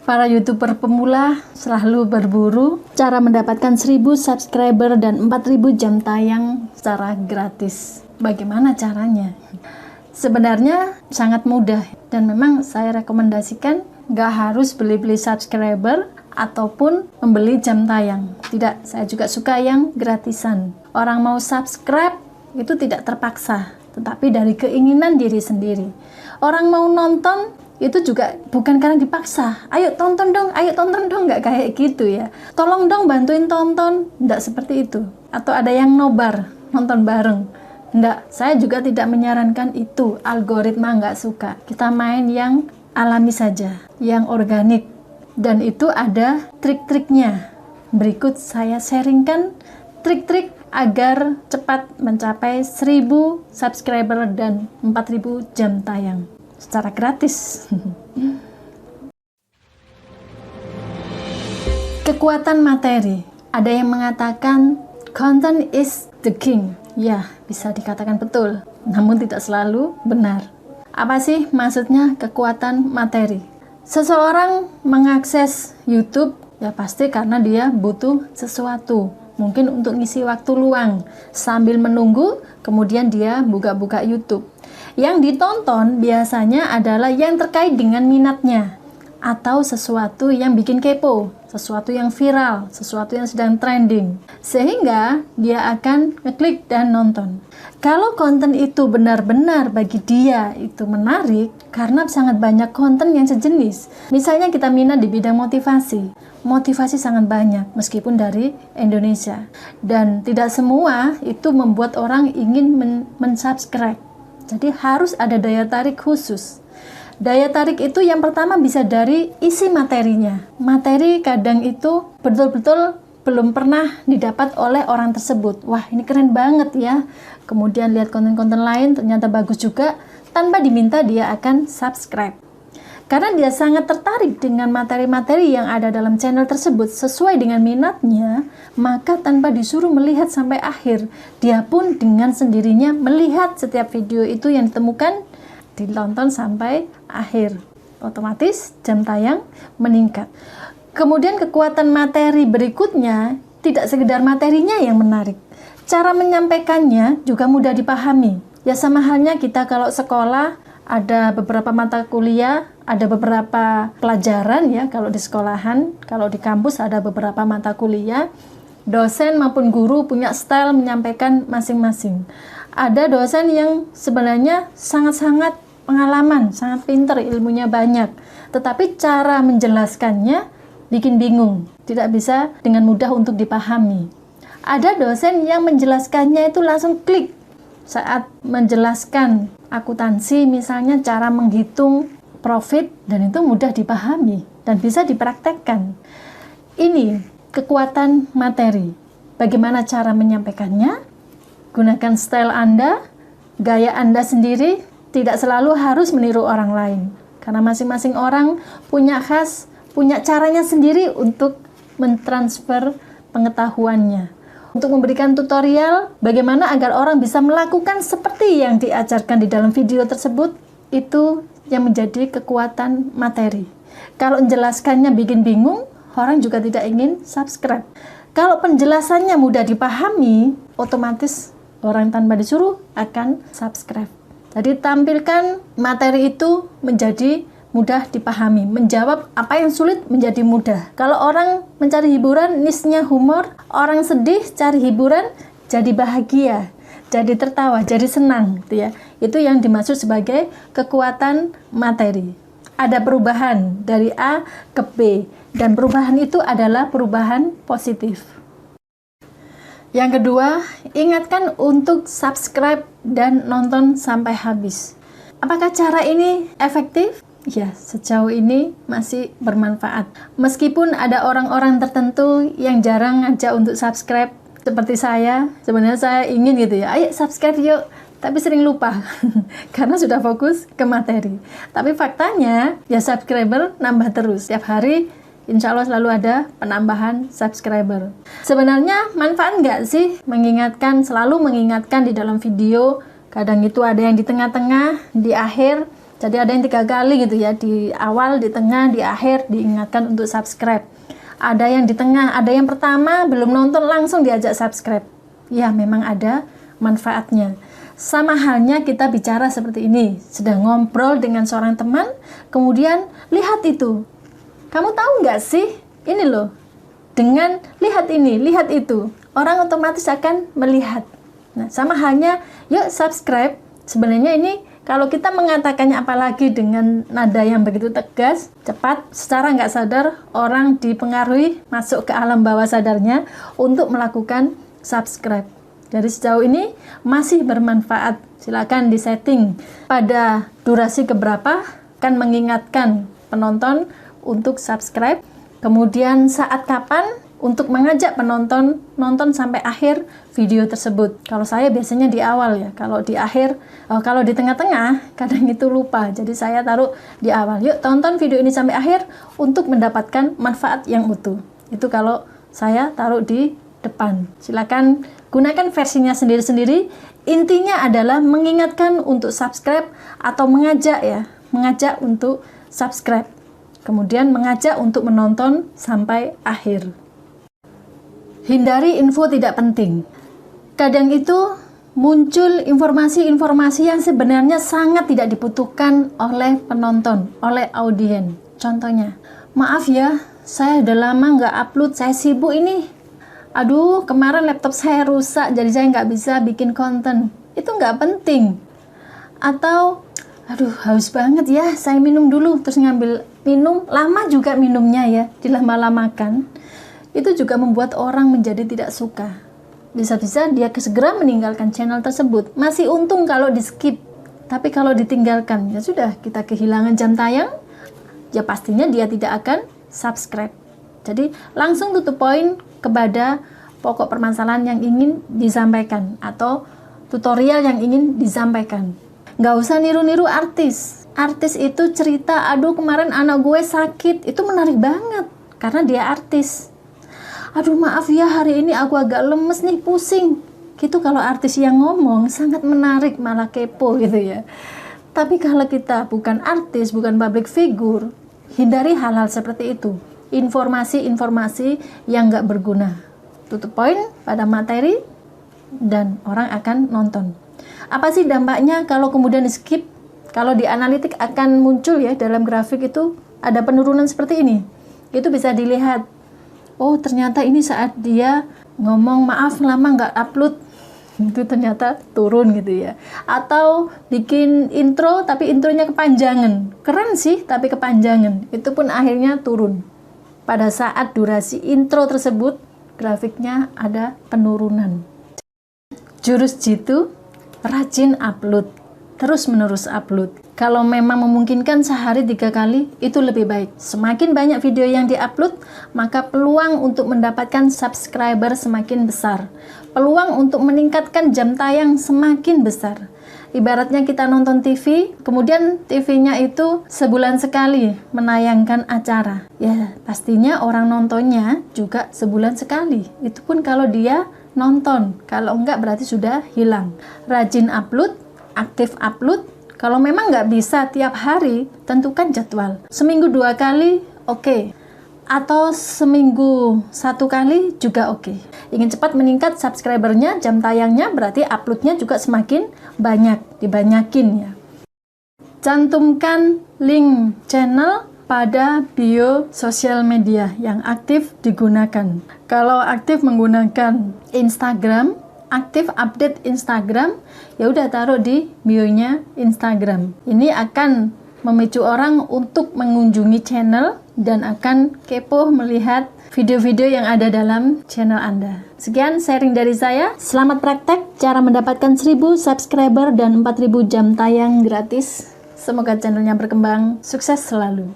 Para YouTuber pemula selalu berburu cara mendapatkan 1000 subscriber dan 4000 jam tayang secara gratis. Bagaimana caranya? Sebenarnya sangat mudah dan memang saya rekomendasikan nggak harus beli-beli subscriber ataupun membeli jam tayang. Tidak, saya juga suka yang gratisan. Orang mau subscribe itu tidak terpaksa, tetapi dari keinginan diri sendiri. Orang mau nonton itu juga bukan karena dipaksa. Ayo tonton dong, nggak kayak gitu ya. Tolong dong bantuin tonton, nggak seperti itu. Atau ada yang nobar, nonton bareng. Nggak, saya juga tidak menyarankan itu. Algoritma nggak suka. Kita main yang alami saja, yang organik. Dan itu ada trik-triknya. Berikut saya sharingkan trik-trik agar cepat mencapai 1000 subscriber dan 4000 jam tayang secara gratis. Kekuatan materi. Ada yang mengatakan content is the king. Ya, bisa dikatakan betul, namun tidak selalu benar. Apa sih maksudnya kekuatan materi? Seseorang mengakses YouTube ya pasti karena dia butuh sesuatu. Mungkin untuk ngisi waktu luang sambil menunggu, kemudian dia buka-buka YouTube. Yang ditonton biasanya adalah yang terkait dengan minatnya atau sesuatu yang bikin kepo, sesuatu yang viral, sesuatu yang sedang trending, sehingga dia akan ngeklik dan nonton. Kalau konten itu benar-benar bagi dia itu menarik, karena sangat banyak konten yang sejenis. Misalnya kita minat di bidang motivasi sangat banyak meskipun dari Indonesia, dan tidak semua itu membuat orang ingin mensubscribe. Jadi harus ada daya tarik khusus. Daya tarik itu yang pertama bisa dari isi materinya. Materi kadang itu betul-betul belum pernah didapat oleh orang tersebut. Wah, ini keren banget ya. Kemudian lihat konten-konten lain ternyata bagus juga, tanpa diminta dia akan subscribe. Karena dia sangat tertarik dengan materi-materi yang ada dalam channel tersebut sesuai dengan minatnya, maka tanpa disuruh melihat sampai akhir, dia pun dengan sendirinya melihat setiap video itu yang ditemukan, ditonton sampai akhir. Otomatis jam tayang meningkat. Kemudian kekuatan materi berikutnya, tidak sekedar materinya yang menarik, cara menyampaikannya juga mudah dipahami. Ya sama halnya kita kalau sekolah, ada beberapa mata kuliah, ada beberapa pelajaran ya kalau di sekolahan, kalau di kampus ada beberapa mata kuliah. Dosen maupun guru punya style menyampaikan masing-masing. Ada dosen yang sebenarnya sangat-sangat pengalaman, sangat pintar, ilmunya banyak, tetapi cara menjelaskannya bikin bingung, tidak bisa dengan mudah untuk dipahami. Ada dosen yang menjelaskannya itu langsung klik saat menjelaskan akuntansi, misalnya cara menghitung profit, dan itu mudah dipahami dan bisa dipraktekkan. Ini kekuatan materi. Bagaimana cara menyampaikannya? Gunakan style Anda, gaya Anda sendiri, tidak selalu harus meniru orang lain. Karena masing-masing orang punya khas, punya caranya sendiri untuk mentransfer pengetahuannya. Untuk memberikan tutorial bagaimana agar orang bisa melakukan seperti yang diajarkan di dalam video tersebut, itu yang menjadi kekuatan materi. Kalau menjelaskannya bikin bingung, orang juga tidak ingin subscribe. Kalau penjelasannya mudah dipahami, otomatis orang tanpa disuruh akan subscribe. Jadi tampilkan materi itu menjadi mudah dipahami, menjawab apa yang sulit menjadi mudah. Kalau orang mencari hiburan, niche-nya humor, orang sedih cari hiburan, jadi bahagia, jadi tertawa, jadi senang, gitu ya. Itu yang dimaksud sebagai kekuatan materi. Ada perubahan dari A ke B, dan perubahan itu adalah perubahan positif. Yang kedua, ingatkan untuk subscribe dan nonton sampai habis. Apakah cara ini efektif? Ya, sejauh ini masih bermanfaat. Meskipun ada orang-orang tertentu yang jarang ngajak untuk subscribe, seperti saya, sebenarnya saya ingin gitu ya, ayo subscribe yuk, tapi sering lupa, karena sudah fokus ke materi. Tapi faktanya, ya subscriber nambah terus. Setiap hari, insya Allah selalu ada penambahan subscriber. Sebenarnya manfaat nggak sih selalu mengingatkan di dalam video? Kadang itu ada yang di tengah-tengah, di akhir, Jadi ada yang 3 kali gitu ya, di awal, di tengah, di akhir diingatkan untuk subscribe. Ada yang di tengah, ada yang pertama belum nonton langsung diajak subscribe. Ya, memang ada manfaatnya. Sama halnya kita bicara seperti ini, sedang ngobrol dengan seorang teman, kemudian lihat itu. Kamu tahu nggak sih, ini loh, dengan lihat ini, lihat itu, orang otomatis akan melihat. Nah, sama halnya, yuk subscribe. Sebenarnya ini kalau kita mengatakannya apalagi dengan nada yang begitu tegas, cepat, secara nggak sadar, orang dipengaruhi masuk ke alam bawah sadarnya untuk melakukan subscribe. Jadi sejauh ini masih bermanfaat. Silakan disetting pada durasi keberapa, kan mengingatkan penonton untuk subscribe. Kemudian saat kapan untuk mengajak penonton nonton sampai akhir video tersebut. Kalau saya biasanya di awal ya, kalau di akhir, kalau di tengah-tengah kadang itu lupa. Jadi saya taruh di awal. Yuk tonton video ini sampai akhir untuk mendapatkan manfaat yang utuh. Itu kalau saya taruh di depan. Silakan gunakan versinya sendiri-sendiri. Intinya adalah mengingatkan untuk subscribe atau mengajak untuk subscribe. Kemudian mengajak untuk menonton sampai akhir. Hindari info tidak penting. Kadang itu muncul informasi-informasi yang sebenarnya sangat tidak dibutuhkan oleh penonton, oleh audiens. Contohnya, maaf ya, saya udah lama nggak upload, saya sibuk ini. Aduh, kemarin laptop saya rusak, jadi saya nggak bisa bikin konten. Itu nggak penting. Atau, aduh, haus banget ya, saya minum dulu, terus ngambil minum, lama juga minumnya ya, dilama-lamakan. Itu juga membuat orang menjadi tidak suka. Bisa-bisa dia segera meninggalkan channel tersebut. Masih untung kalau di skip, tapi kalau ditinggalkan, ya sudah, kita kehilangan jam tayang, ya pastinya dia tidak akan subscribe. Jadi langsung tutup poin kepada pokok permasalahan yang ingin disampaikan atau tutorial yang ingin disampaikan. Nggak usah niru-niru artis. Artis itu cerita, aduh kemarin anak gue sakit, itu menarik banget karena dia artis. Aduh maaf ya, hari ini aku agak lemes nih, pusing. Gitu kalau artis yang ngomong sangat menarik, malah kepo gitu ya. Tapi kalau kita bukan artis, bukan public figure, hindari hal-hal seperti itu. Informasi-informasi yang nggak berguna. Tutup poin pada materi dan orang akan nonton. Apa sih dampaknya kalau kemudian di skip? Kalau di analitik akan muncul ya, dalam grafik itu ada penurunan seperti ini. Itu bisa dilihat. Oh ternyata ini saat dia ngomong maaf lama nggak upload, itu ternyata turun gitu ya. Atau bikin intro tapi intronya kepanjangan, keren sih tapi kepanjangan, itu pun akhirnya turun. Pada saat durasi intro tersebut grafiknya ada penurunan. Jurus jitu, rajin upload, terus menerus upload. Kalau memang memungkinkan sehari 3 kali, itu lebih baik. Semakin banyak video yang diupload, maka peluang untuk mendapatkan subscriber semakin besar. Peluang untuk meningkatkan jam tayang semakin besar. Ibaratnya kita nonton TV, kemudian TV-nya itu sebulan sekali menayangkan acara. Ya, pastinya orang nontonnya juga sebulan sekali. Itu pun kalau dia nonton. Kalau enggak berarti sudah hilang. Rajin upload, aktif upload. Kalau memang nggak bisa tiap hari, tentukan jadwal. Seminggu 2 kali, oke. Atau seminggu 1 kali juga oke. Ingin cepat meningkat subscribernya, jam tayangnya, berarti uploadnya juga semakin banyak, dibanyakin ya. Cantumkan link channel pada bio sosial media yang aktif digunakan. Kalau aktif menggunakan Instagram, aktif update Instagram, ya udah taruh di bio-nya Instagram. Ini akan memicu orang untuk mengunjungi channel dan akan kepo melihat video-video yang ada dalam channel Anda. Sekian sharing dari saya. Selamat praktek cara mendapatkan 1000 subscriber dan 4000 jam tayang gratis. Semoga channelnya berkembang. Sukses selalu.